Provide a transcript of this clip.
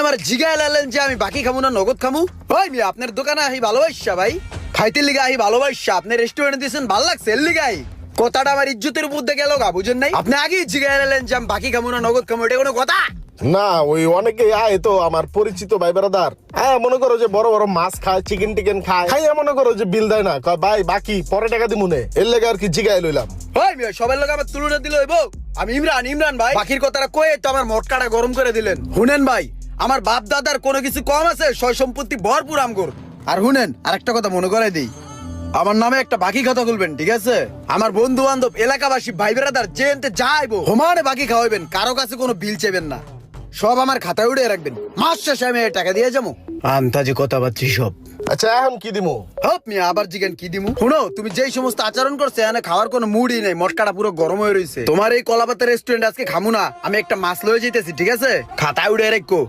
আমার জিগায় লালেন যে আমি বাকি খামু না নগদ খামু। ভাই মিয়া আপনার দোকানে আহি ভালোবাসা ভাই, খাইতে লিগা আহি ভালোবাসা, আপনি রেস্টুরেন্টে দিয়েছেন ভাল লাগছে এর লিগাই। কথাটা আমার ইজ্জতের উপর দিয়ে গেল গা, বুঝেন নাই? আপনি আগেই জিগায় লালেন যে আমি বাকি খামু না নগদ খামু, এটা কোনো কথা? না ওই অনেকে আয় তো আমার পরিচিত ভাই বেড়াদার, হ্যাঁ মনে করো যে বড় বড় মাছ খায়, চিকেন টিকেন খায়, খাইয়া মনে করো যে বিল দেয় না, কয় ভাই বাকি পরে টাকা দিমু নে, এর লেগে আর কি জিগাই লইলাম। ভাই মিয়া সবার লোক আমার তুলনা দিল হইব? আমি ইমরান ভাই, বাকির কথাটা কয়ে তো আমার মটকাটা গরম করে দিলেন। শুনেন ভাই, আমার বাপ দাদার কোনো কিছু কম আছে? সয় সম্পত্তি ভরপুর আমগর। আর শুনেন আরেকটা কথা মনে করাই দিই, আমার নামে একটা বাকি খাতা খুলবেন, ঠিক আছে? আমার বন্ধু বান্ধব এলাকাবাসী ভাই বেড়াদার জেনতে যাইবো সমানে বাকি খাওয়াবেন, কারো কাছে কোনো বিল চেবেন না, সব আমার খাতায় উঠে রাখবেন। মাস শেষে আমি এই টাকা দিয়ে যাবো। আন্তাজি কথা পাচ্ছি সব। আচ্ছা এখন কি দিমু? হপ মিয়া আবার জিজ্ঞেন কি দিমু? শুনো, তুমি যেই সমস্ত আচরণ করছে এখানে খাওয়ার কোনো মুডই নেই, মটকাটা পুরো গরম হয়ে রয়েছে। তোমার এই কলাপাতা রেস্টুরেন্ট আজকে খামু না, আমি একটা মাছ লয়ে যেতেছি, ঠিক আছে? খাতায় উঠে রাখো।